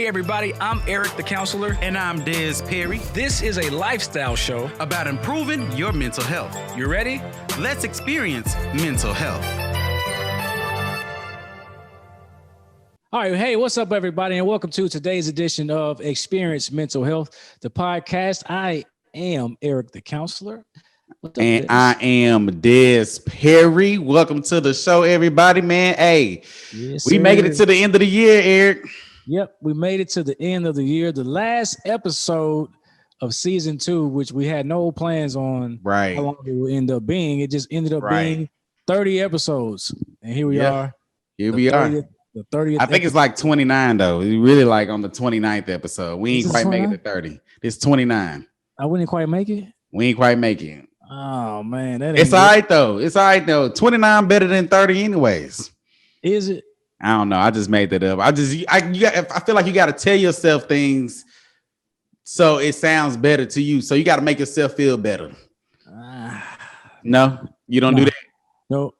everybody, I'm Eric the Counselor. And I'm Des Perry. This is a lifestyle show About improving your mental health. You ready? Let's experience mental health. All right. Hey, what's up, everybody? And welcome to today's edition of Experience Mental Health, the podcast. I am Eric the Counselor. And I am Des Perry. Welcome to the show, everybody, man. Hey, Yes, we sir. made it to the end of the year, Eric. Yep, we made it to the end of the year, the last episode of season 2, which we had no plans on Right. how long it would end up being. It just ended up Right. being 30 episodes. And here we are. Here we are. The 30th. I think it's like 29, though. It's really like on the 29th episode. We ain't Is it quite make it 29? to 30. It's 29. I wouldn't quite make it. We ain't quite make it. Oh, man. That ain't It's good. all right, though. It's all right, though. 29 better than 30 anyways. Is it? I don't know. I just made that up. I feel like you got to tell yourself things so it sounds better to you. So you got to make yourself feel better. No, you don't do that. No.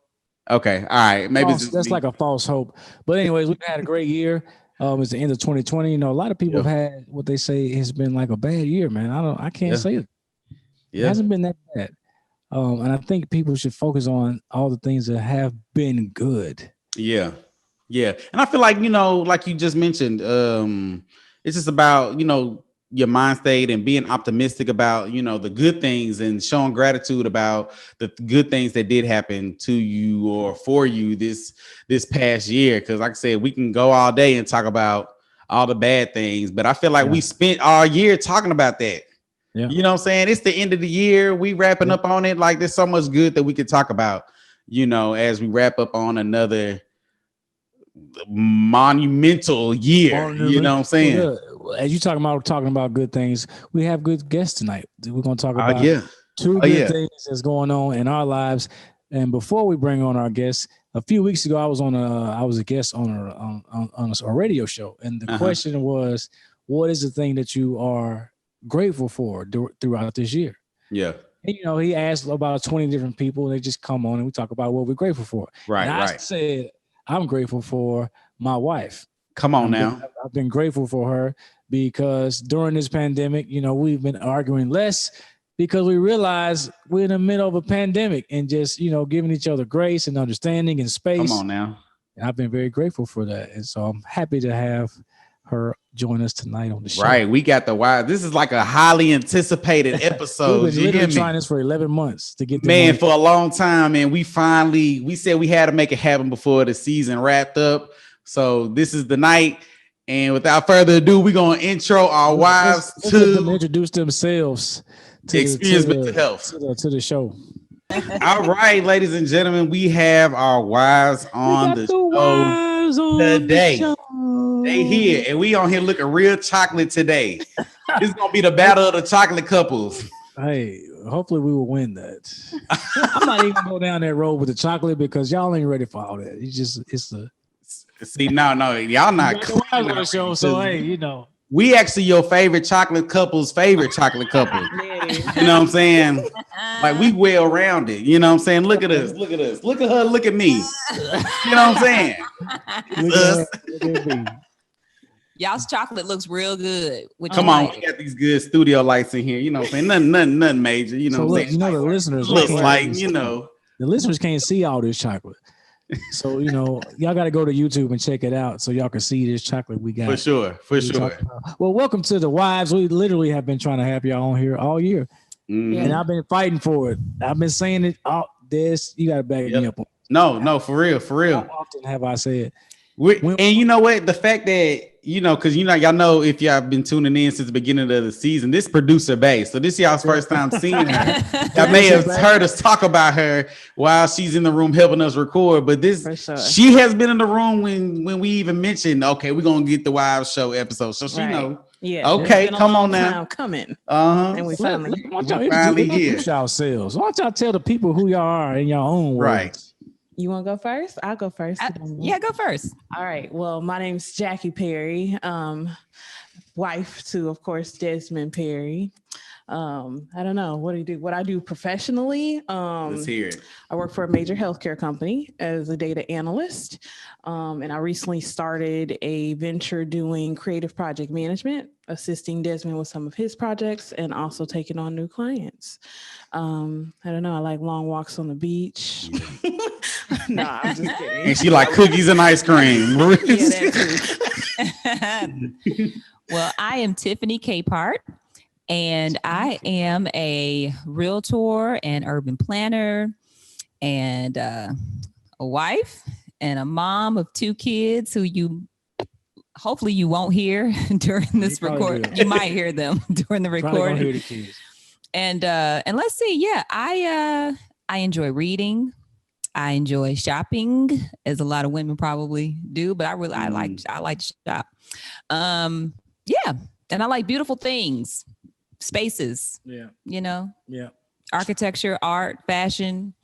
Okay. All right. Maybe it's just That's me. like a false hope. But anyways, we've had a great year. It's the end of 2020. You know, a lot of people have had what they say has been like a bad year, man. I can't say it. It hasn't been that bad. And I think people should focus on all the things that have been good. Yeah. Yeah. And I feel like, you know, like you just mentioned, it's just about, you know, your mind state and being optimistic about, you know, the good things and showing gratitude about the good things that did happen to you or for you this past year. Cause like I said, we can go all day and talk about all the bad things, but I feel like we spent our year talking about that. Yeah. You know what I'm saying? It's the end of the year. We wrapping up on it. Like there's so much good that we could talk about, you know, as we wrap up on another monumental year. You know what I'm saying? As you talking about good things, we have good guests tonight. We're going to talk about two good things that's going on in our lives. And before we bring on our guests, a few weeks ago, I was a guest on a radio show, and the question was, what is the thing that you are grateful for throughout this year? Yeah. And, you know, he asked about 20 different people. They just come on and we talk about what we're grateful for. Right. And I said, I'm grateful for my wife. Come on now. I've been grateful for her because during this pandemic, you know, we've been arguing less because we realize we're in the middle of a pandemic and just, you know, giving each other grace and understanding and space. Come on now. And I've been very grateful for that. And so I'm happy to have her join us tonight on the show. Right. We got the wild. This is like a highly anticipated episode. We've been literally trying this for 11 months to get man for a long time. And we said we had to make it happen before the season wrapped up. So this is the night. And without further ado, we're going to intro our wives to introduce themselves to Experience Mental Health to the show. All right, ladies and gentlemen, we have our wives on the show today. They here, and we on here looking real chocolate today. This is gonna be the battle of the chocolate couples. Hey, hopefully we will win that. I'm not even gonna go down that road with the chocolate because y'all ain't ready for all that. No, y'all not on the show. So hey, you know, we actually your favorite chocolate couple's favorite chocolate couple. You know what I'm saying? Like we well rounded. You know what I'm saying? Look at us. Look at us. Look at her. Look at me. You know what I'm saying? Look at me. Y'all's chocolate looks real good. Come on, we got these good studio lights in here. You know what I'm saying? Nothing major. You know what I'm saying? You know the listeners looks like, you know. The listeners can't see all this chocolate. So, you know, y'all got to go to YouTube and check it out so y'all can see this chocolate we got. For sure. Well, welcome to the wives. We literally have been trying to have y'all on here all year. Mm-hmm. And I've been fighting for it. I've been saying it all this. You got to back me up on. No, for real. How often have I said? And you know what? The fact that, you know, because, you know, y'all know if y'all been tuning in since the beginning of the season, this producer base. So this y'all's first time seeing her. Y'all may have heard us talk about her while she's in the room helping us record. But she has been in the room when we even mentioned, okay, we're going to get the Wives Show episode. So she know. Yeah. Okay, come on now. Coming. And we finally here. Ourselves. Why don't y'all tell the people who y'all are in your own words? Right. You want to go first? I'll go first. Yeah, go first. All right. Well, my name's Jacque Perry, wife to, of course, Desmond Perry. I don't know. What do you do? What I do professionally? Let's hear it. I work for a major healthcare company as a data analyst. And I recently started a venture doing creative project management, assisting Desmond with some of his projects and also taking on new clients. I don't know. I like long walks on the beach. Yeah. No, I'm just kidding. And she like cookies and ice cream. Yeah, that too. Well, I am Tifinie Capehart, and I am a realtor and urban planner and a wife and a mom of 2 kids who hopefully you won't hear during this record. You might hear them during the recording. Hear the kids. And let's see. Yeah, I enjoy reading. I enjoy shopping, as a lot of women probably do, but I like to shop. Yeah, and I like beautiful things, spaces. Yeah. Yeah. Architecture, art, fashion,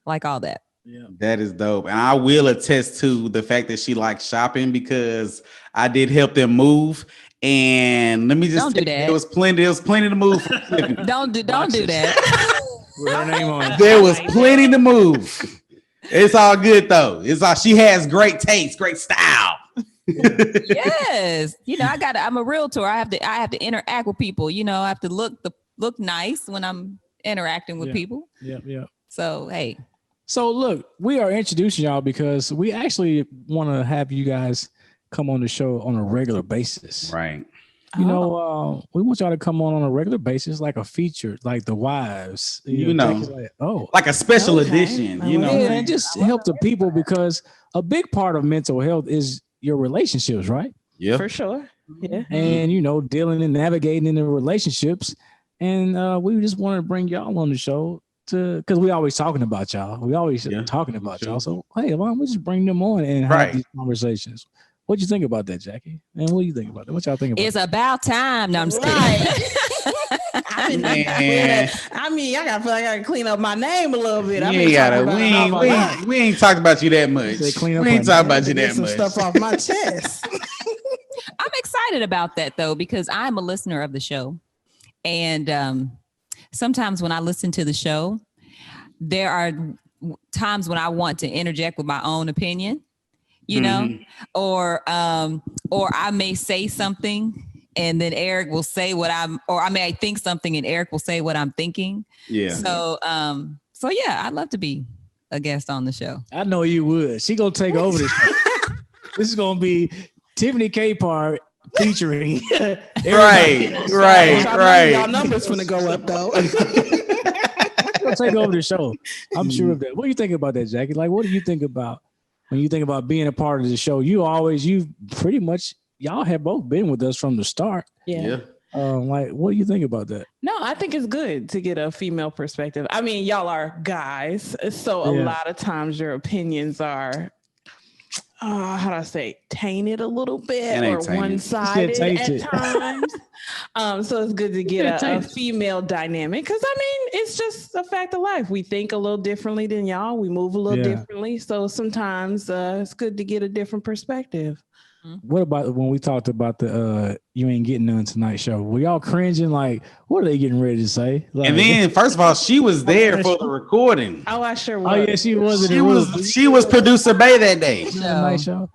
like all that. Yeah, that is dope. And I will attest to the fact that she likes shopping because I did help them move. And let me just don't do that. There was plenty to move. Don't do that. With her name on it. There was plenty to move. It's all good though. She has great taste, great style. Yes. I'm a realtor. I have to interact with people. I have to look nice when I'm interacting with people. Yeah. So, hey. So look, we are introducing y'all because we actually want to have you guys come on the show on a regular basis. Right. We want y'all to come on a regular basis, like a feature, like the wives, like a special edition, and just help the people because a big part of mental health is your relationships, right? Yeah, for sure. Yeah, and dealing and navigating in the relationships, and we just want to bring y'all on the show because we always talking about y'all. We always talking about y'all. So hey, why don't we just bring them on and have these conversations? What you think about that, Jackie? And what do you think about that? What y'all think about It's about time. No, I'm just kidding. I gotta feel like I gotta clean up my name a little bit. We ain't talked about you that much. We ain't talking about you that much. Some stuff off my chest. I'm excited about that though, because I'm a listener of the show. And sometimes when I listen to the show, there are times when I want to interject with my own opinion. Or I may say something and then Eric will say or I may think something and Eric will say what I'm thinking. Yeah. So yeah, I'd love to be a guest on the show. I know you would. She gonna take over this. This is gonna be Tifinie Capehart featuring. Right. Y'all numbers gonna go up though. Gonna take over the show. I'm sure of that. What do you think about that, Jackie? Like, what do you think about? When you think about being a part of the show, you pretty much, y'all have both been with us from the start. Yeah. Like, what do you think about that? No, I think it's good to get a female perspective. I mean, y'all are guys, so a lot of times your opinions are, how do I say, tainted a little bit or one-sided at times. So it's good to get a female dynamic because, I mean, it's just a fact of life. We think a little differently than y'all. We move a little differently. So sometimes it's good to get a different perspective. What about when we talked about the You Ain't Getting None Tonight show? Were y'all cringing? Like, what are they getting ready to say? Like, and then, first of all, she was there for the recording. Oh, I sure was. Oh, yeah, she was. She was producer Bay that day. Night show.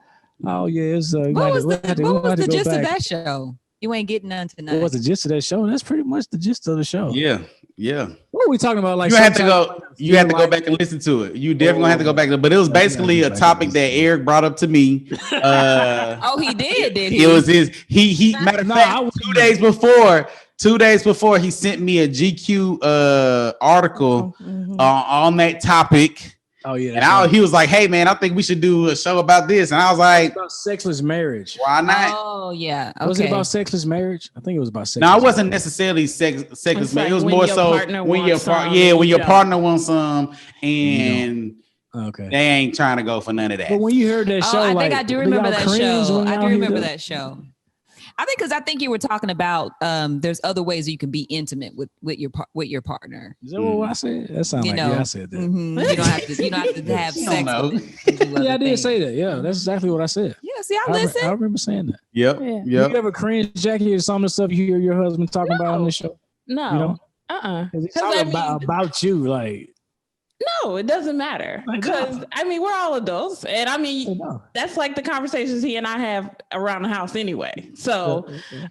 Oh, yeah. It's, what was the gist of that show? You Ain't Getting None Tonight. What was the gist of that show? That's pretty much the gist of the show. Yeah. What are we talking about? Like, you have to go back and listen to it. You definitely gonna have to go back. But it was basically a topic that Eric brought up to me. He did he? It was his. He matter of fact, 2 days before he sent me a GQ article on that topic. Oh yeah, and he was like, "Hey man, I think we should do a show about this." And I was like, "About sexless marriage." Why not? Oh yeah, okay. Was it about sexless marriage? I think it was about sex. No, it wasn't necessarily sexless marriage. It was more so when your partner wants some, and they ain't trying to go for none of that. But when you heard that show, I think I do remember that show. I do remember that show. I think you were talking about there's other ways that you can be intimate with your partner. Is that what I said? That sounds like I said that. Mm-hmm. You don't have to have sex. Yeah, I did say that. Yeah, that's exactly what I said. Yeah, see, I listen. I remember saying that. Yep. You ever cringe, Jackie, or some of the stuff you hear your husband talking about on the show? No. You know? Because it's talking about you, like. No, it doesn't matter. Because we're all adults, and that's like the conversations he and I have around the house anyway. So,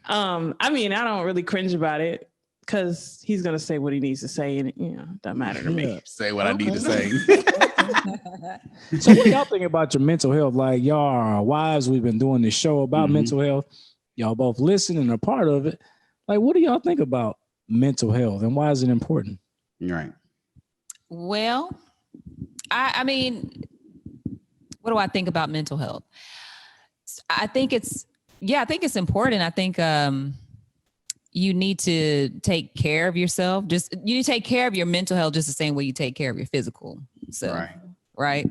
I don't really cringe about it because he's gonna say what he needs to say, and it doesn't matter to me. Say what I need to say. So, what do y'all think about your mental health? Like, y'all are our wives. We've been doing this show about mental health. Y'all both listen and are part of it. Like, what do y'all think about mental health, and why is it important? Right. Well, I mean, what do I think about mental health? I think it's important. I think you need to take care of yourself. You need to take care of your mental health just the same way you take care of your physical self. Right.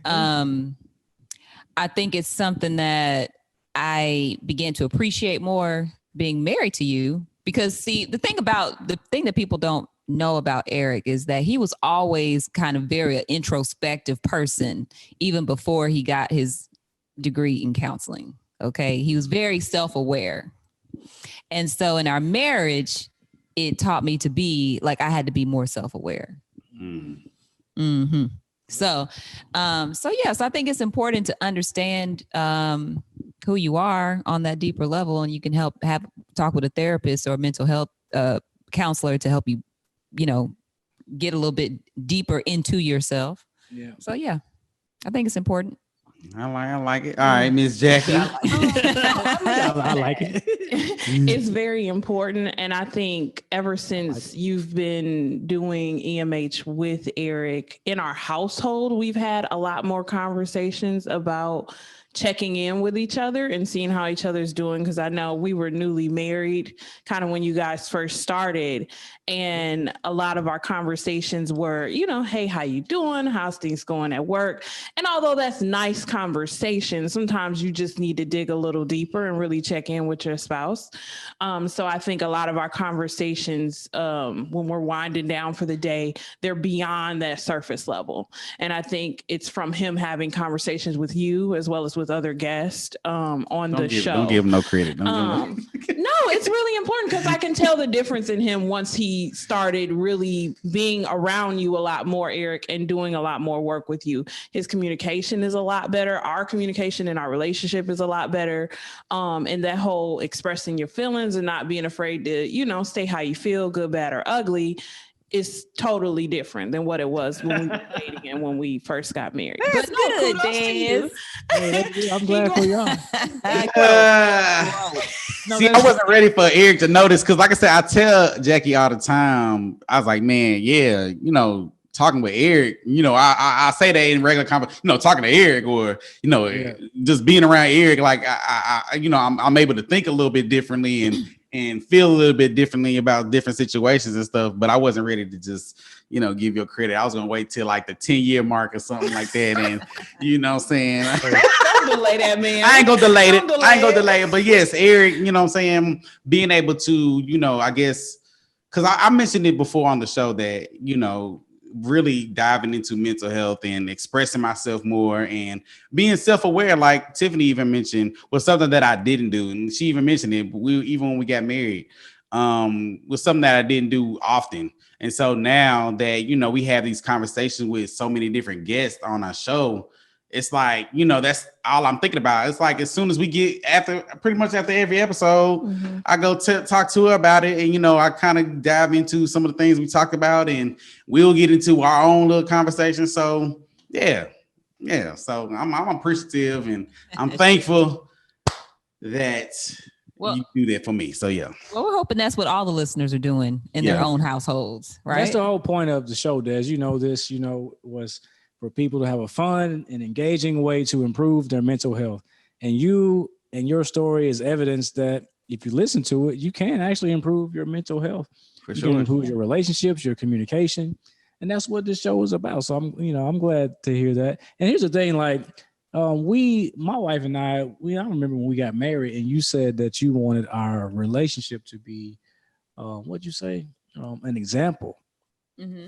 I think it's something that I began to appreciate more being married to you, because the thing that people don't know about Eric is that he was always kind of very introspective person, even before he got his degree in counseling. Okay. He was very self-aware. And so in our marriage, it taught me to be like, I had to be more self-aware. So yes, I think it's important to understand who you are on that deeper level, and you can talk with a therapist or a mental health counselor to help you, get a little bit deeper into yourself. Yeah. So yeah, I think it's important. I like it. All right, Miss Jackie. I like it. It's very important. And I think ever since you've been doing EMH with Eric in our household, we've had a lot more conversations about checking in with each other and seeing how each other's doing. Because I know we were newly married kind of when you guys first started. And a lot of our conversations were, hey, how you doing? How's things going at work? And although that's nice conversation, sometimes you just need to dig a little deeper and really check in with your spouse. So I think a lot of our conversations, when we're winding down for the day, they're beyond that surface level. And I think it's from him having conversations with you as well as with other guests on the show. Don't give him no credit. No, it's really important because I can tell the difference in him once he started really being around you a lot more, Eric, and doing a lot more work with you. His communication is a lot better. Our communication in our relationship is a lot better. And that whole expressing your feelings and not being afraid to, say how you feel, good, bad, or ugly, is totally different than what it was when we were dating and when we first got married. That's good, Dan. I'm glad for y'all. See, I wasn't ready for Eric to notice because, like I said, I tell Jackie all the time. I was like, man, yeah, talking with Eric, I say that in regular conversation, talking to Eric or, just being around Eric, like I'm able to think a little bit differently and feel a little bit differently about different situations and stuff. But I wasn't ready to just, give you credit. I was going to wait till like the 10-year mark or something like that. And what I'm saying? Don't delay that, man. I ain't going to delay it. But yes, Eric, what I'm saying? Being able to, I guess, because I mentioned it before on the show that, really diving into mental health and expressing myself more and being self-aware, like Tiffany even mentioned, was something that I didn't do. And she even mentioned it, but even when we got married, was something that I didn't do often. And so now that, we have these conversations with so many different guests on our show, it's like, that's all I'm thinking about. It's like, as soon as we get pretty much after every episode, I go talk to her about it. And, I kind of dive into some of the things we talked about and we'll get into our own little conversation. So yeah. So I'm appreciative and I'm thankful that you do that for me. So yeah. Well, we're hoping that's what all the listeners are doing in their own households, right? That's the whole point of the show, Des. This, was for people to have a fun and engaging way to improve their mental health. And you and your story is evidence that if you listen to it, you can actually improve your mental health. You can improve your relationships, your communication. And that's what this show is about. So I'm glad to hear that. And here's the thing, like my wife and I remember when we got married and you said that you wanted our relationship to be, what'd you say? An example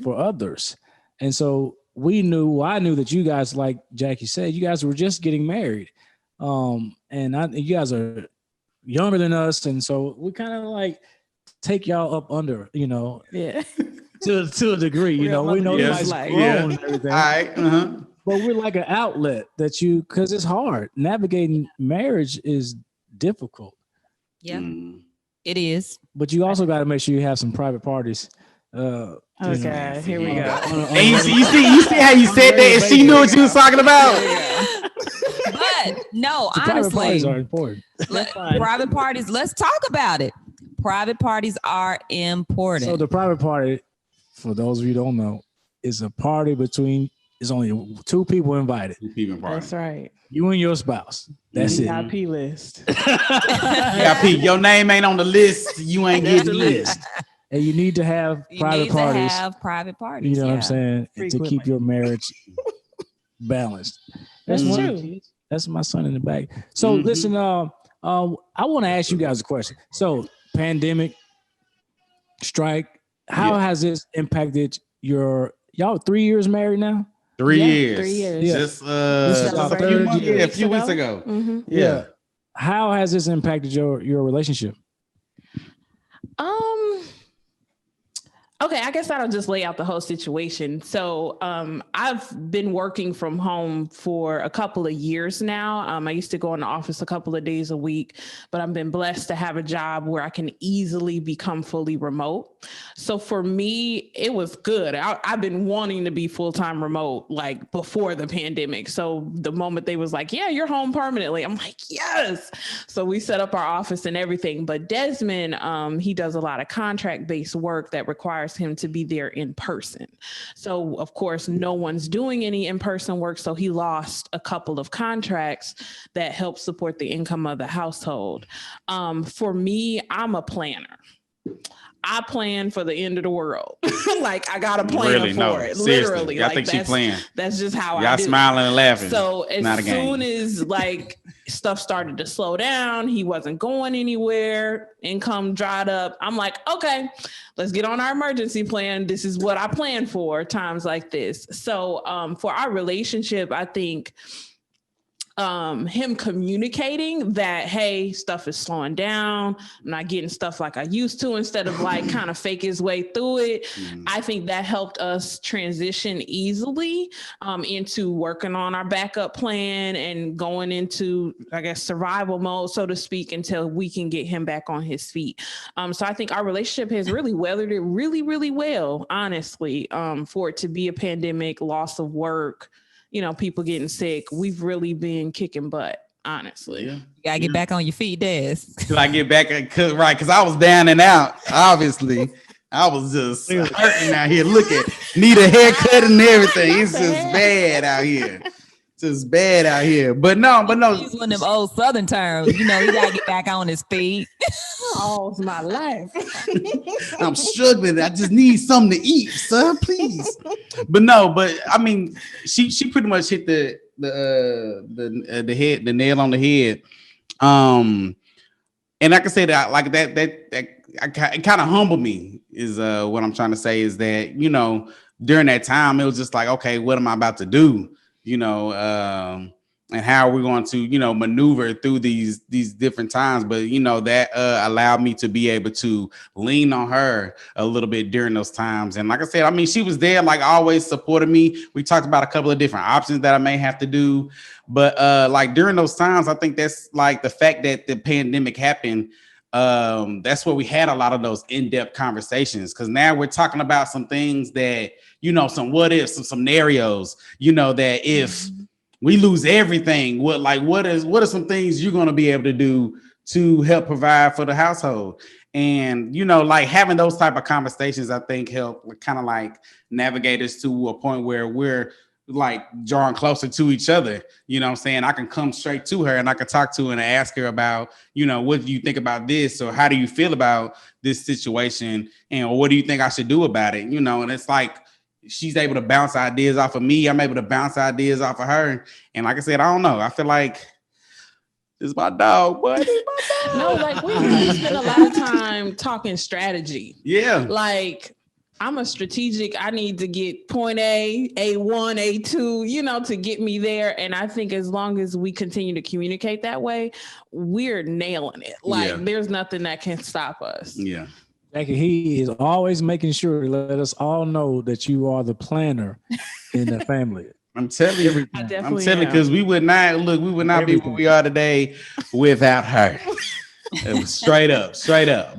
for others. And so I knew that you guys, like Jackie said, you guys were just getting married. And you guys are younger than us. And so we kind of like take y'all up under, Yeah. to a degree, we know everybody's grown and everything. All right. But we're like an outlet because it's hard. Navigating marriage is difficult. Yeah, it is. But you also got to make sure you have some private parties. Okay, here we go. And you see how you said that, and she knew what you was talking about. But no, honestly, private parties are important. Private parties. Let's talk about it. Private parties are important. So the private party, for those of you who don't know, is a party between. There's only 2 people invited. 2 people invited. That's right. You and your spouse. That's it. VIP list. VIP. Your name ain't on the list. You ain't getting the list. And you need to have private parties. Private parties. You know what I'm saying? To keep your marriage balanced. That's true. That's my son in the back. So listen, I want to ask you guys a question. So pandemic, strike, how has this impacted y'all 3 years married now? 3 years. 3 years. Yeah. Just a few weeks ago. Mm-hmm. Yeah. How has this impacted your relationship? Okay, I guess I'll just lay out the whole situation. So I've been working from home for a couple of years now. I used to go in the office a couple of days a week, but I've been blessed to have a job where I can easily become fully remote. So for me, it was good. I've been wanting to be full-time remote like before the pandemic. So the moment they was like, yeah, you're home permanently, I'm like, yes. So we set up our office and everything. But Desmond, he does a lot of contract-based work that requires him to be there in person. So of course, no one's doing any in-person work. So he lost a couple of contracts that help support the income of the household. For me, I'm a planner. I plan for the end of the world. Like I got a plan for it. Seriously. Literally. I think she playing. That's just how I do. Y'all smiling and laughing. So as soon as like stuff started to slow down, he wasn't going anywhere, income dried up. I'm like, okay, let's get on our emergency plan. This is what I plan for times like this. So for our relationship, I think him communicating that, hey, stuff is slowing down. I'm not getting stuff like I used to, instead of like kind of fake his way through it. I think that helped us transition easily into working on our backup plan and going into, I guess, survival mode, so to speak, until we can get him back on his feet. So I think our relationship has really weathered it really, really well, honestly, for it to be a pandemic, loss of work, people getting sick. We've really been kicking butt, honestly. You gotta get back on your feet, Des. Till I get back, right? Because I was down and out. Obviously, I was just hurting out here. Look at, need a haircut and everything. It's just bad out here. Just bad out here. But no. He's one of them old Southern terms. He gotta get back on his feet. Oh, it's my life. I'm struggling. I just need something to eat, sir. Please. But I mean, she pretty much hit the nail on the head. And I can say that like that it kind of humbled me is what I'm trying to say, is that during that time it was just like, okay, what am I about to do? And how are we going to, maneuver through these different times? But, that allowed me to be able to lean on her a little bit during those times. And like I said, I mean, she was there, like always supported me. We talked about a couple of different options that I may have to do. But like during those times, I think that's like the fact that the pandemic happened. That's where we had a lot of those in-depth conversations, because now we're talking about some things that, some what ifs, some scenarios, that if we lose everything, what are some things you're going to be able to do to help provide for the household? And, like having those type of conversations, I think help kind of like navigate us to a point where we're like drawing closer to each other. You know what I'm saying? I can come straight to her and I can talk to her and ask her about, what do you think about this? Or how do you feel about this situation? And what do you think I should do about it? And it's like, she's able to bounce ideas off of me. I'm able to bounce ideas off of her. And like I said, I don't know. I feel like it's my dog, buddy. No, like we spend a lot of time talking strategy. Yeah. Like I'm a strategic. I need to get point A, A1, A2, to get me there. And I think as long as we continue to communicate that way, we're nailing it. Like there's nothing that can stop us. Yeah. Jacque, he is always making sure to let us all know that you are the planner in the family. I'm telling you, because we would not be where we are today without her. It was straight up.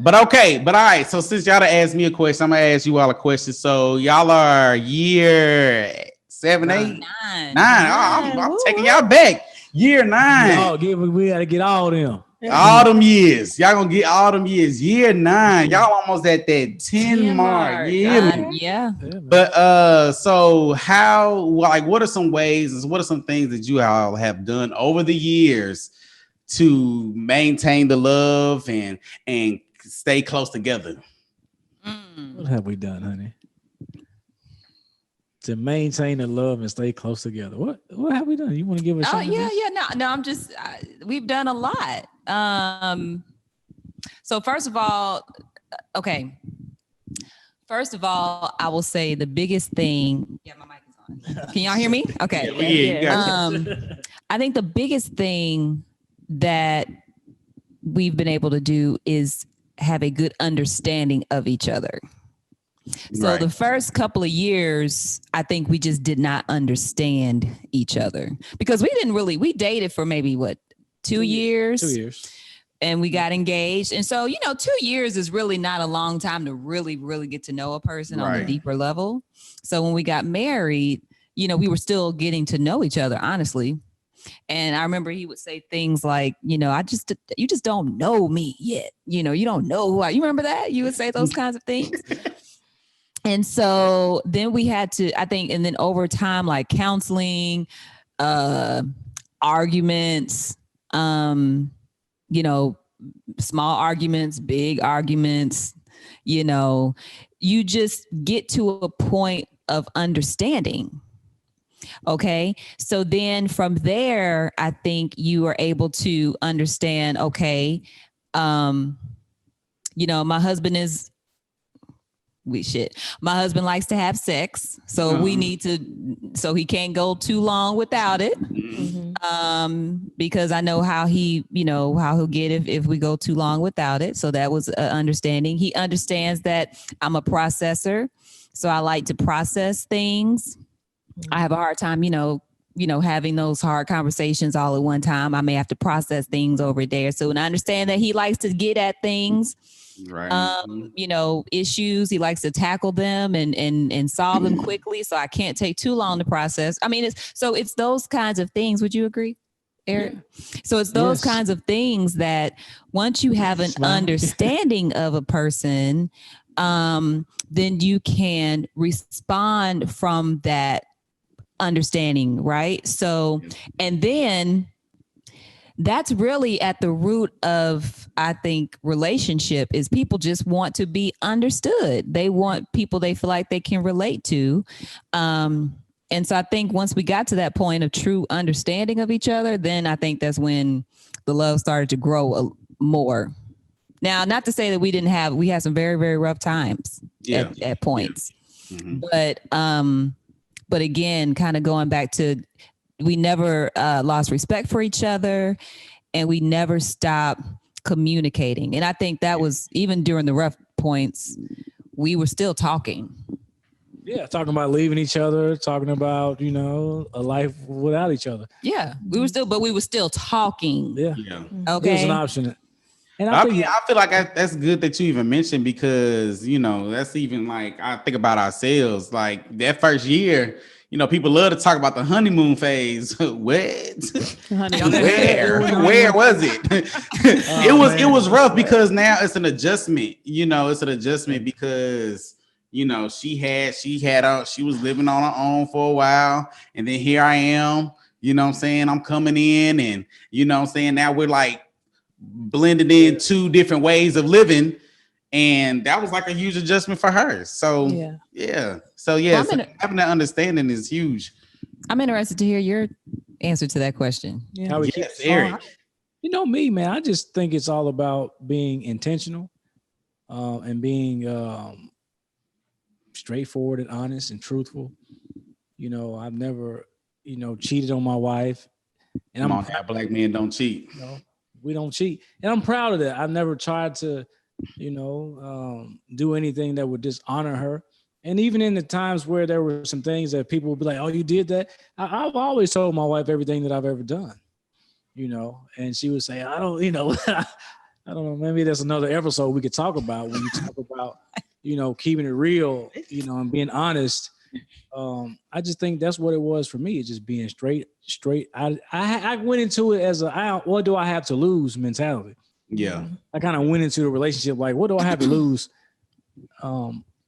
But okay, all right. So since y'all asked me a question, I'm gonna ask you all a question. So y'all are year 7, 8, 9. I'm taking y'all back. Year 9. We gotta get all them. All them years. Y'all gonna get all them years. Year 9. Y'all almost at that 10 mark. Yeah. But so how, like, what are some things that you all have done over the years to maintain the love and stay close together? What have we done, honey? To maintain the love and stay close together. What have we done? You want to give a shot? No, I'm just we've done a lot. So first of all, I will say the biggest thing. Yeah, my mic is on. Can y'all hear me? Okay. I think the biggest thing that we've been able to do is have a good understanding of each other. So the first couple of years, I think we just did not understand each other because we dated for maybe 2 years? 2 years. And we got engaged. And so, 2 years is really not a long time to really, really get to know a person on a deeper level. So when we got married, we were still getting to know each other, honestly. And I remember he would say things like, you just don't know me yet. You don't know who you remember that? You would say those kinds of things. And so then we had to, I think, and then over time, like counseling, arguments, small arguments, big arguments, you just get to a point of understanding. Okay. So then from there, I think you are able to understand, okay, my husband likes to have sex. So so he can't go too long without it. Because I know how he'll get if we go too long without it. So that was understanding. He understands that I'm a processor. So I like to process things. I have a hard time, having those hard conversations all at one time. I may have to process things over there. So and I understand that he likes to get at things. Issues. He likes to tackle them and solve them quickly. So I can't take too long to process. I mean, it's those kinds of things. Would you agree, Eric? Yeah. So it's those kinds of things that once you have an understanding of a person, then you can respond from that understanding, right? So, and then that's really at the root of, I think, relationship is people just want to be understood. They want people they feel like they can relate to. And so I think once we got to that point of true understanding of each other, then I think that's when the love started to grow more. Now, not to say that we had some very, very rough times at points, but again, kind of going back to, we never lost respect for each other and we never stopped communicating. And I think that was, even during the rough points, we were still talking. Yeah, talking about leaving each other, talking about, a life without each other. Yeah, we were still talking. Yeah. Okay. It was an option. And I feel like that's good that you even mentioned because, that's even like, I think about ourselves, like that first year, people love to talk about the honeymoon phase. What? Where was it? It was rough because now it's an adjustment. It's an adjustment because she was living on her own for a while, and then here I am. I'm coming in, and now we're like blended in two different ways of living. And that was like a huge adjustment for her. So so having that understanding is huge. I'm interested to hear your answer to that question. Yeah. Yes, Eric. Me, man, I just think it's all about being intentional and being straightforward and honest and truthful. I've never, cheated on my wife. And black men don't cheat. We don't cheat. And I'm proud of that. I've never tried to do anything that would dishonor her. And even in the times where there were some things that people would be like, oh, you did that. I've always told my wife everything that I've ever done, and she would say, I don't, I don't know, maybe there's another episode we could talk about when you talk about, keeping it real, and being honest. I just think that's what it was for me. It's just being straight. I went into it as what do I have to lose mentality. Yeah. I kind of went into the relationship like, what do I have to lose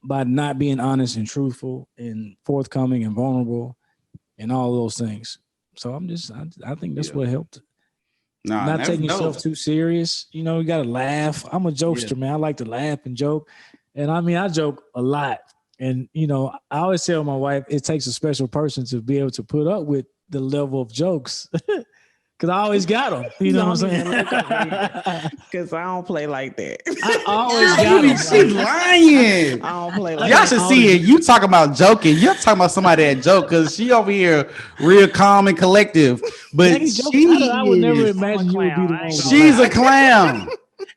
by not being honest and truthful and forthcoming and vulnerable and all those things. So I think that's what helped. Not taking yourself too serious. You got to laugh. I'm a jokester, man. I like to laugh and joke. And I joke a lot. And, I always tell my wife, it takes a special person to be able to put up with the level of jokes. Because I always got them. You know what I'm saying? Because I don't play like that. I always got them. She's lying. I don't play like Y'all should see it. You talking about joking. You're talking about somebody that joke because she over here real calm and collective. But I would never imagine you would be the one. She's a clown.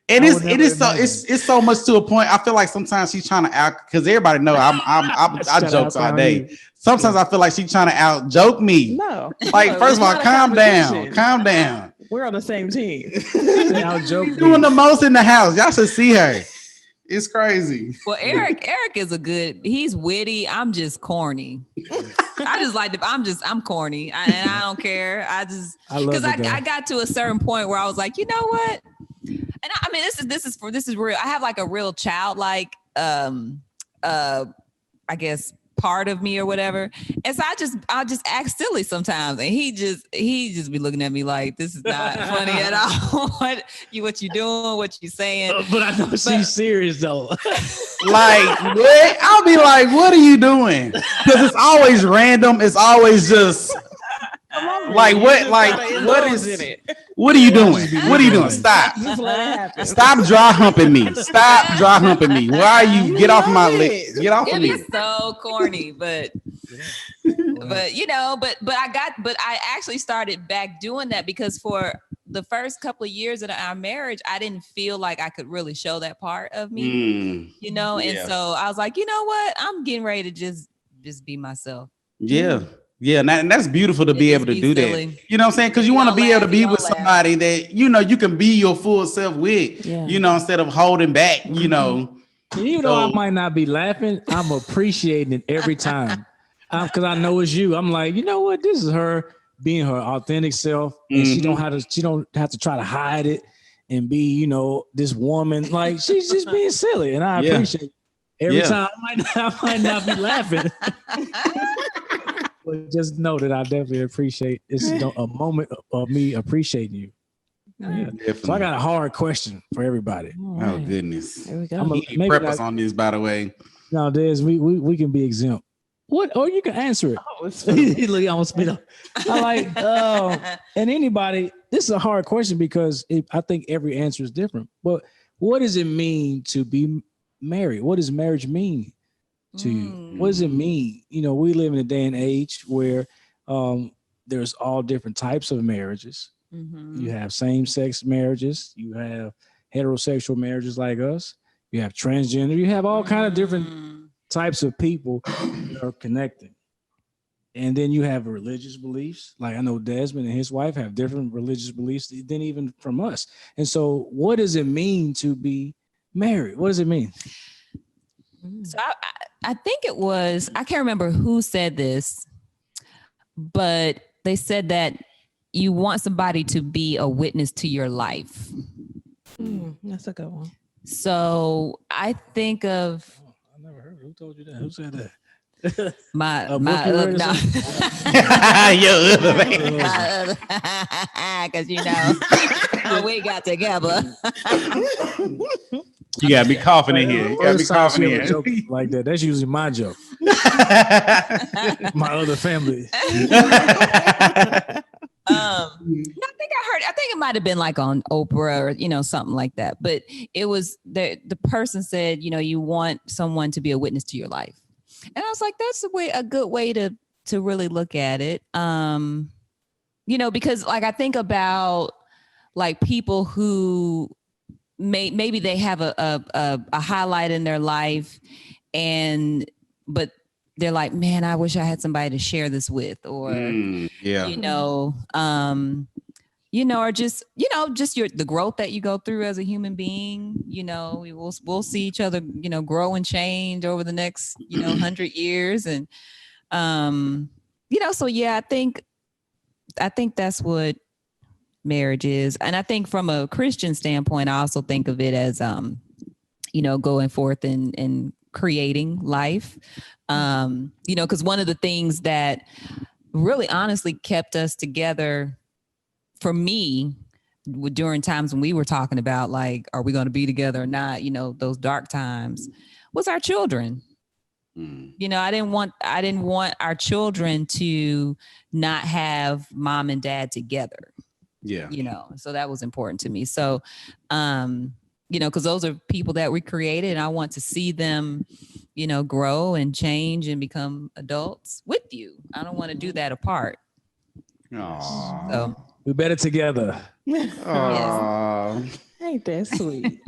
And it's so much to a point. I feel like sometimes she's trying to out because everybody know I jokes all day. Sometimes I feel like she's trying to out joke me. No, like first of all, calm down. We're on the same team. She's doing the most in the house. Y'all should see her. It's crazy. Well, Eric is he's witty. I'm just corny. I'm corny. And I don't care. Because I got to a certain point where I was like, you know what? And I mean, this is real. I have like a real childlike, I guess, part of me or whatever. And so I'll just act silly sometimes. And he just be looking at me like, this is not funny at all. what you doing, what you saying. But I know she's serious though. Like, what? I'll be like, what are you doing? Because it's always random. It's always just like, what is it? What are you doing? What are you doing? Stop. Stop dry humping me. Stop dry humping me. Why are you? Get off my lips. Get off of me. It's so corny, but I actually started back doing that because for the first couple of years of our marriage, I didn't feel like I could really show that part of me, and so I was like, you know what? I'm getting ready to just be myself. Yeah. Yeah, and that's beautiful to be able to do silly. That. You know what I'm saying? Because you want to be able to be with somebody that, you can be your full self with, instead of holding back, I might not be laughing, I'm appreciating it every time. Because I know it's you. I'm like, you know what? This is her being her authentic self. And she don't have to try to hide it and be, this woman. Like, she's just being silly. And I appreciate it. Every time I might not be laughing. But just know that I definitely appreciate it's a moment of me appreciating you. Yeah. So I got a hard question for everybody. Oh goodness. There we go. Prep us on this, by the way. No, Des, we can be exempt. What? Or you can answer it. I like and anybody, this is a hard question because I think every answer is different. But what does it mean to be married? What does marriage mean to you? What does it mean? We live in a day and age where there's all different types of marriages. Mm-hmm. You have same-sex marriages, you have heterosexual marriages like us, you have transgender, you have all kind of different types of people that are connected. And then you have religious beliefs. Like I know Desmond and his wife have different religious beliefs than even from us. And so what does it mean to be married? What does it mean? So I think it was, I can't remember who said this, but they said that you want somebody to be a witness to your life. That's a good one. So I think of. I never heard. Who told you that? Who said that? My other because we got together. You gotta be coughing in here. You gotta be coughing in here. Joke like that. That's usually my joke. My other family. I think it might have been like on Oprah or something like that. But it was the person said, you want someone to be a witness to your life. And I was like, that's a good way to really look at it. Because like I think about like people who maybe they have a highlight in their life, but they're like, man, I wish I had somebody to share this with, or or just the growth that you go through as a human being. We'll see each other, grow and change over the next 100 years, and so yeah, I think that's what marriage is. And I think from a Christian standpoint, I also think of it as going forth and creating life. Because one of the things that really honestly kept us together for me during times when we were talking about, like, are we going to be together or not, those dark times, was our children. I didn't want our children to not have mom and dad together. Yeah. So that was important to me. So, because those are people that we created, and I want to see them, grow and change and become adults with you. I don't want to do that apart. Aww. So we better together. Aww. Ain't that sweet?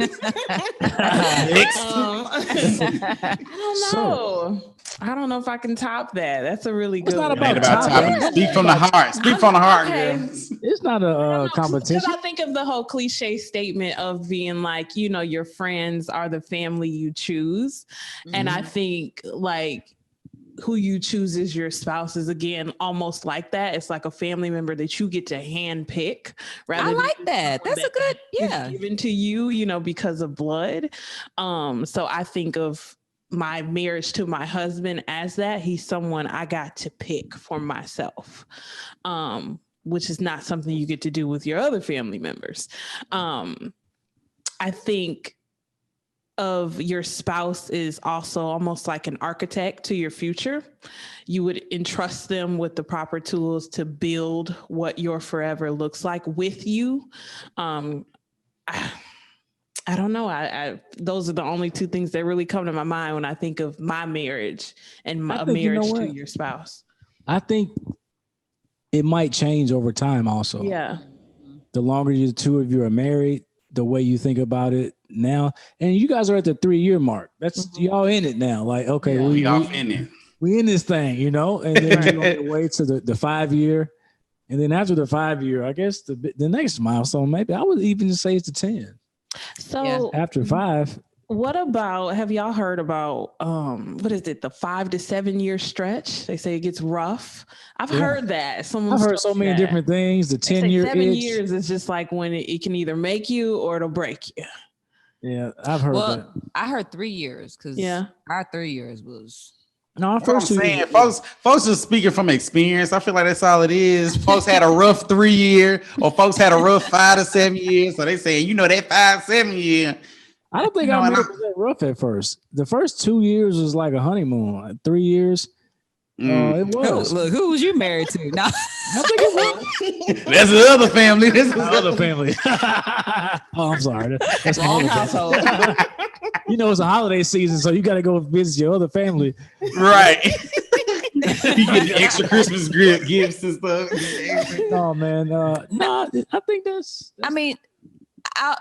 I don't know if I can top that. That's a really good. It's not about topping. Speak from the heart. Speak from the heart, okay. girl. It's not a competition. Because I think of the whole cliche statement of being like, your friends are the family you choose, and I think like who you choose as your spouse is, again, almost like that. It's like a family member that you get to hand pick. I like that. That's a good, given to you, because of blood. So I think of my marriage to my husband as that. He's someone I got to pick for myself, which is not something you get to do with your other family members. I think of your spouse is also almost like an architect to your future. You would entrust them with the proper tools to build what your forever looks like with you. I don't know. I those are the only two things that really come to my mind when I think of my marriage and my marriage to your spouse. I think it might change over time also. Yeah. The longer the two of you are married, the way you think about it now, and you guys are at the 3-year mark. That's y'all in it now. Like, okay, we in it. We in this thing, and then you're on the way to the 5-year, and then after the 5-year, I guess the next milestone, maybe I would even say it's the 10. So after 5. What about, have y'all heard about, what is it, the 5 to 7 year stretch? They say it gets rough. I've heard that. I've heard so many different things. The 10-year 7 years is just like when it can either make you or it'll break you. Yeah, I've heard that. I heard 3 years because our 3 years was... No, our first 2 years. Folks just speaking from experience. I feel like that's all it is. Folks had a rough 3 year, or folks had a rough 5 to 7 years. So they saying, that 5-7 year. I don't think I was that rough at first. The first 2 years was like a honeymoon. 3 years, it was. Look, who was you married to? No, I think it was. That's the other family. This is the other family. Oh, I'm sorry. That's wrong household. It's a holiday season, so you got to go visit your other family. Right. You get extra Christmas gifts and stuff. Oh man, no, I think that's. I mean, I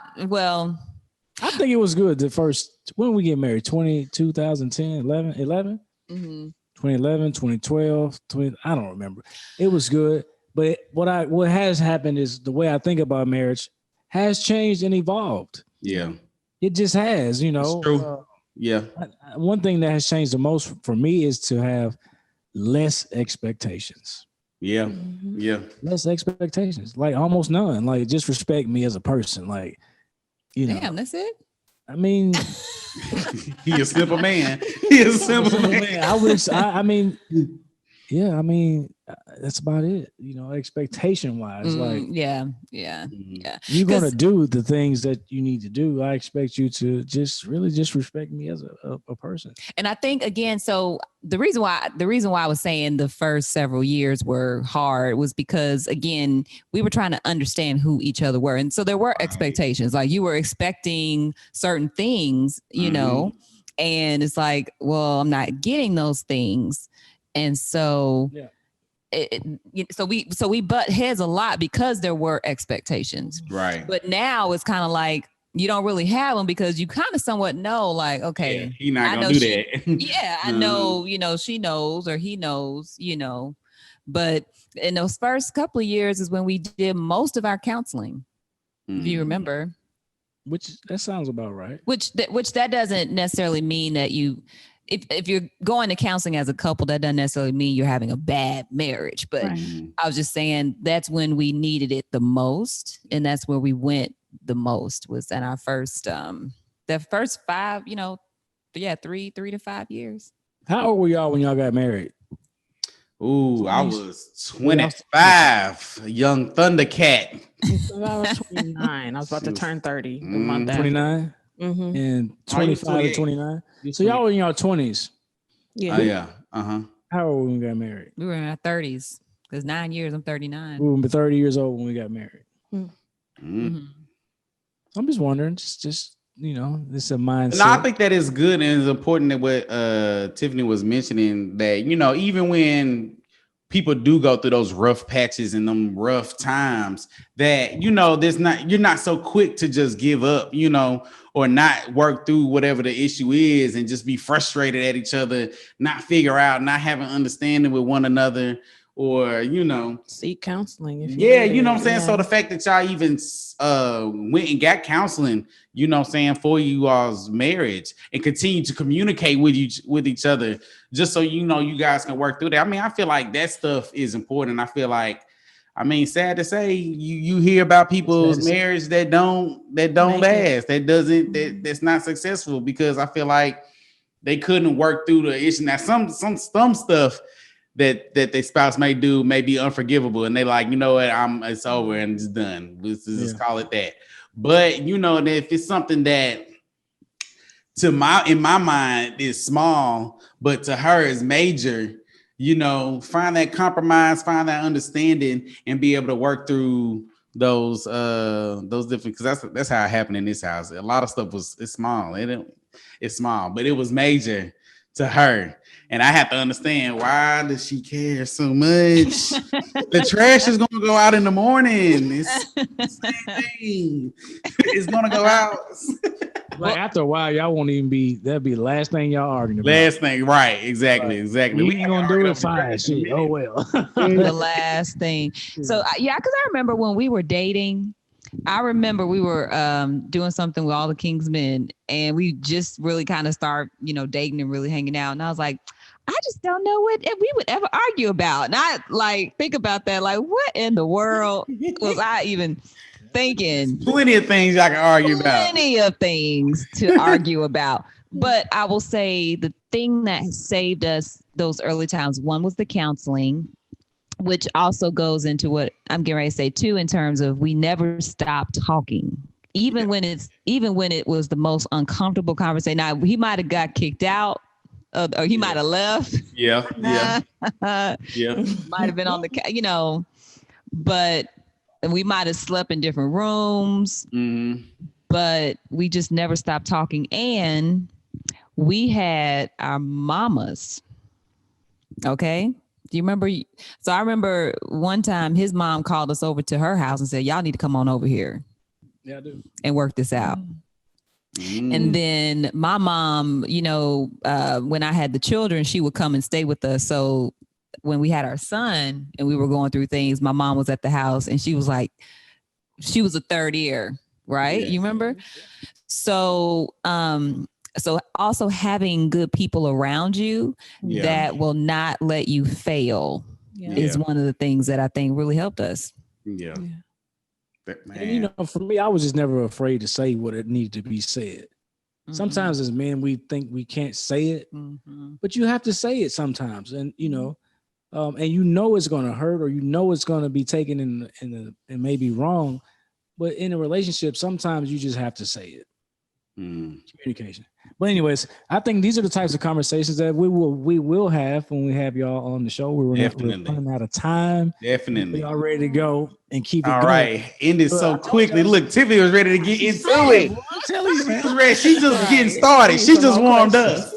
think it was good. The first, when we get married, 2010, 11, 2011, 2012, I don't remember. It was good. But what has happened is the way I think about marriage has changed and evolved. Yeah. It just has, It's true. One thing that has changed the most for me is to have less expectations. Yeah. Yeah. Less expectations. Like almost none. Like just respect me as a person. Like, Damn, that's it. I mean, he a simple man. He is a simple man. That's about it. Expectation wise, you're gonna do the things that you need to do. I expect you to just respect me as a person. And I think again, so the reason why I was saying the first several years were hard was because again, we were trying to understand who each other were, and so there were expectations. Like you were expecting certain things, and it's like, well, I'm not getting those things, and so. Yeah. So we butt heads a lot because there were expectations. Right. But now it's kind of like, you don't really have them because you kind of somewhat know, like, okay, he's not gonna do that. Yeah, I know, she knows or he knows, but in those first couple of years is when we did most of our counseling. If you remember. Which that sounds about right. Which that doesn't necessarily mean that if you're going to counseling as a couple, that doesn't necessarily mean you're having a bad marriage. But I was just saying that's when we needed it the most, and that's where we went the most, was in our first the first 5, 3 to 5 years. How old were y'all when y'all got married? Ooh, 20s. I was 25, a young Thundercat. So I was 29. I was about to turn 30 the month after. 29? Mm-hmm. And 25 to 29? So y'all were in your 20s? Yeah. Oh, yeah. Uh-huh. How old when we got married? We were in our 30s. Because 9 years, I'm 39. We were 30 years old when we got married. Mm-hmm. I'm just wondering, just this is a mindset. No, I think that is good, and it's important that what Tifinie was mentioning, that even when people do go through those rough patches and them rough times, that you're not so quick to just give up, or not work through whatever the issue is and just be frustrated at each other, not figure out, not having understanding with one another. Or seek counseling if you know what I'm saying. So the fact that y'all even went and got counseling, for you all's marriage, and continue to communicate with each other, just so you guys can work through that. I mean, I feel like that stuff is important. I feel like, sad to say, you hear about people's marriage that don't last, that's not successful, because I feel like they couldn't work through the issue. Now some stuff that their spouse may do may be unforgivable, and they like, it's over and it's done. Let's just call it that. But if it's something that in my mind is small, but to her is major, find that compromise, find that understanding, and be able to work through those different, because that's how it happened in this house. A lot of stuff it's small. It's small, but it was major to her. And I have to understand, why does she care so much? The trash is gonna go out in the morning. It's the same thing. It's gonna go out. Like after a while, y'all won't even be. That'll be the last thing y'all arguing about. Last thing, right? Exactly. We ain't gonna do it. Fine. Shit. Oh well. The last thing. So because I remember when we were dating. I remember we were doing something with all the Kingsmen, and we just really kind of start, dating and really hanging out. And I was like, I just don't know what we would ever argue about. And I think about that, like, what in the world was I even thinking? Plenty of things I can argue about. Plenty of things to argue about. But I will say the thing that saved us those early times, one was the counseling, which also goes into what I'm getting ready to say too, in terms of we never stopped talking, even when it was the most uncomfortable conversation. Now he might have got kicked out, or he might have left. Yeah. Might have been on the, but we might have slept in different rooms, but we just never stopped talking. And we had our mamas. Okay. Do you remember? So I remember one time his mom called us over to her house and said, y'all need to come on over here. Yeah, I do. And work this out. And then my mom, when I had the children, she would come and stay with us. So when we had our son and we were going through things, my mom was at the house, and she was like, she was a third ear, right? Yeah. You remember? So also having good people around you that will not let you fail is one of the things that I think really helped us. Yeah. And, for me, I was just never afraid to say what it needed to be said. Sometimes as men, we think we can't say it, but you have to say it sometimes. And, and it's going to hurt, or it's going to be taken and maybe wrong. But in a relationship, sometimes you just have to say it. Communication. But anyways, I think these are the types of conversations that we will have when we have y'all on the show. We're running out of time. Definitely. Y'all ready to go and keep it all going. Right. End it so quickly. Look, Tiffany was ready to get into it. I'm telling you, man. She was ready. She just getting started. She just warmed up.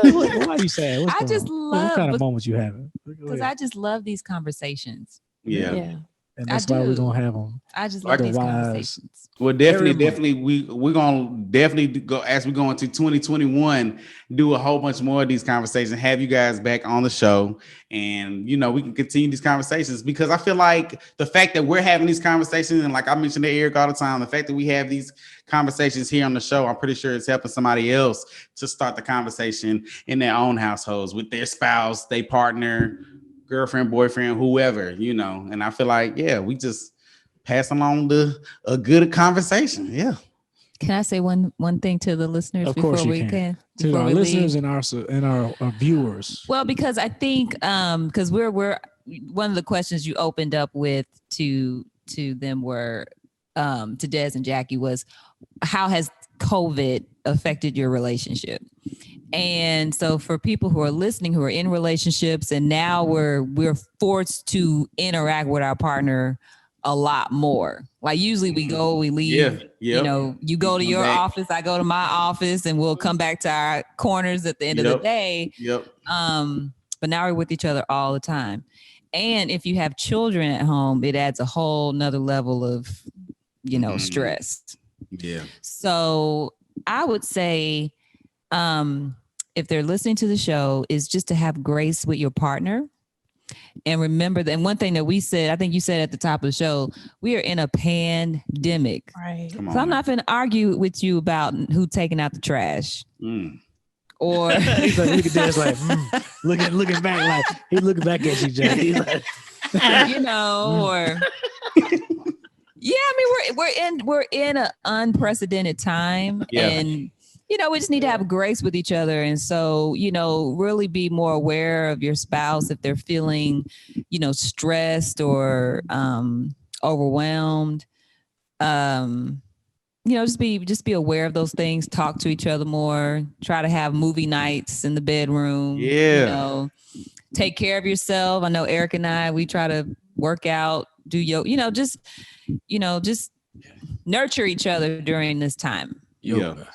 Why are you saying? I just love what kind of moments you having? Because I just love these conversations. Yeah. And that's why we're gonna have them. I just like these conversations. Well, definitely, we're gonna definitely go as we go into 2021, do a whole bunch more of these conversations, have you guys back on the show, and we can continue these conversations because I feel like the fact that we're having these conversations, and like I mentioned to Eric all the time, the fact that we have these conversations here on the show, I'm pretty sure it's helping somebody else to start the conversation in their own households with their spouse, their partner, girlfriend, boyfriend, whoever, and I feel like, we just pass along a good conversation. Yeah. Can I say one thing to the listeners before we can? To our listeners and our viewers. Well, because I think because we're one of the questions you opened up with to them were to Des and Jackie was, how has COVID affected your relationship? And so for people who are listening, who are in relationships, and now we're forced to interact with our partner a lot more. Like usually we leave, you go to your office, I go to my office, and we'll come back to our corners at the end of the day. But now we're with each other all the time. And if you have children at home, it adds a whole nother level of, stress. Yeah. So I would say, if they're listening to the show, is just to have grace with your partner. And remember that, and one thing that we said, I think you said at the top of the show, we are in a pandemic. Right. So I'm not going to argue with you about who taking out the trash. Or he's like, look at this, like looking back, like he's looking back at you, Jacque. He's like, or we're in an unprecedented time, and we just need to have grace with each other. And so, really be more aware of your spouse if they're feeling, stressed or overwhelmed. Just be aware of those things. Talk to each other more. Try to have movie nights in the bedroom. Yeah. Take care of yourself. I know Eric and I, we try to work out, do yoga, just nurture each other during this time. Yoga. Yeah.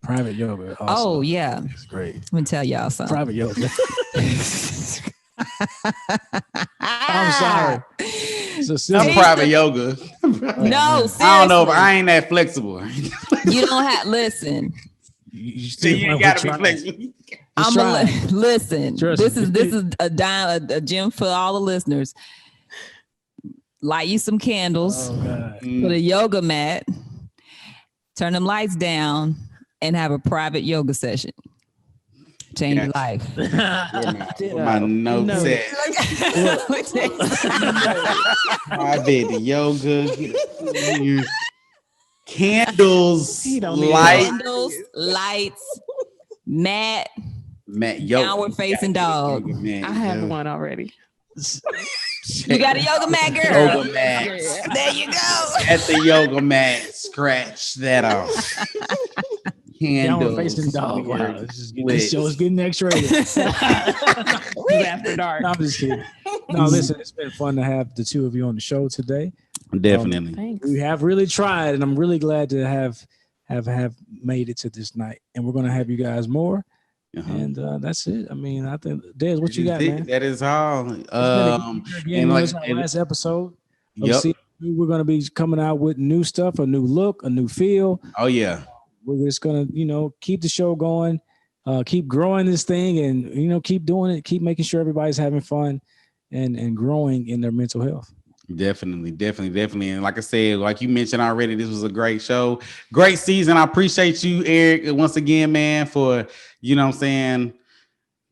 Private yoga. Also. Oh, yeah. It's great. Let me tell y'all something. Private yoga. I'm sorry. I'm private yoga. No, seriously. I don't know, but I ain't that flexible. You don't have, listen. You ain't got to be flexible. Listen. This is a gym for all the listeners. Light you some candles. Put a yoga mat. Turn them lights down. And have a private yoga session. Change your life. My notes set. Private yoga. Candles. Lights, mat, yoga. Downward facing dog. I have one already. You got a yoga mat, girl. Yoga mat. There you go. At the yoga mat, scratch that off. Downward facing dog. Wow, this show is getting X-rated. After dark. No, I'm just kidding. No, listen, it's been fun to have the two of you on the show today. Definitely. Thanks. We have really tried, and I'm really glad to have made it to this night. And we're gonna have you guys more. And that's it. I mean, I think Des, what you got, man? That is all. Last episode. Yep. We're gonna be coming out with new stuff, a new look, a new feel. Oh yeah. We're just gonna, keep the show going, keep growing this thing, and keep doing it, keep making sure everybody's having fun and growing in their mental health. Definitely. And like I said, like you mentioned already, this was a great show, great season. I appreciate you, Eric, once again, man, for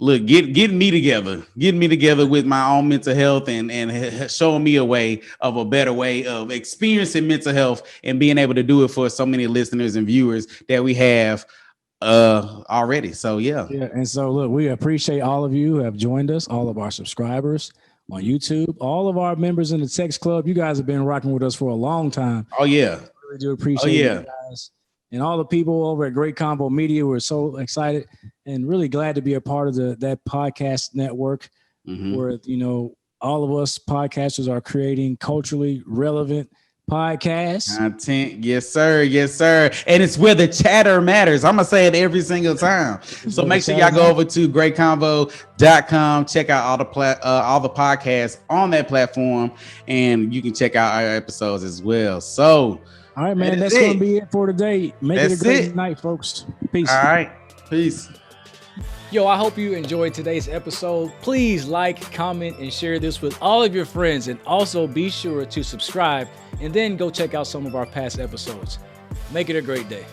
look, getting me together with my own mental health and showing me a better way of experiencing mental health and being able to do it for so many listeners and viewers that we have already. So, yeah. And so, look, we appreciate all of you who have joined us, all of our subscribers on YouTube, all of our members in the text club. You guys have been rocking with us for a long time. Oh, yeah. I really do appreciate you guys. And all the people over at Great Combo Media were so excited and really glad to be a part of that podcast network where, all of us podcasters are creating culturally relevant podcast. Content. Yes, sir. Yes, sir. And it's where the chatter matters. I'm going to say it every single time. So make sure y'all go over to greatconvo.com. Check out all the podcasts on that platform. And you can check out our episodes as well. So, all right, man. That's going to be it for today. Make it a great night, folks. Peace. All right. Peace. Yo, I hope you enjoyed today's episode. Please like, comment, and share this with all of your friends. And also be sure to subscribe and then go check out some of our past episodes. Make it a great day.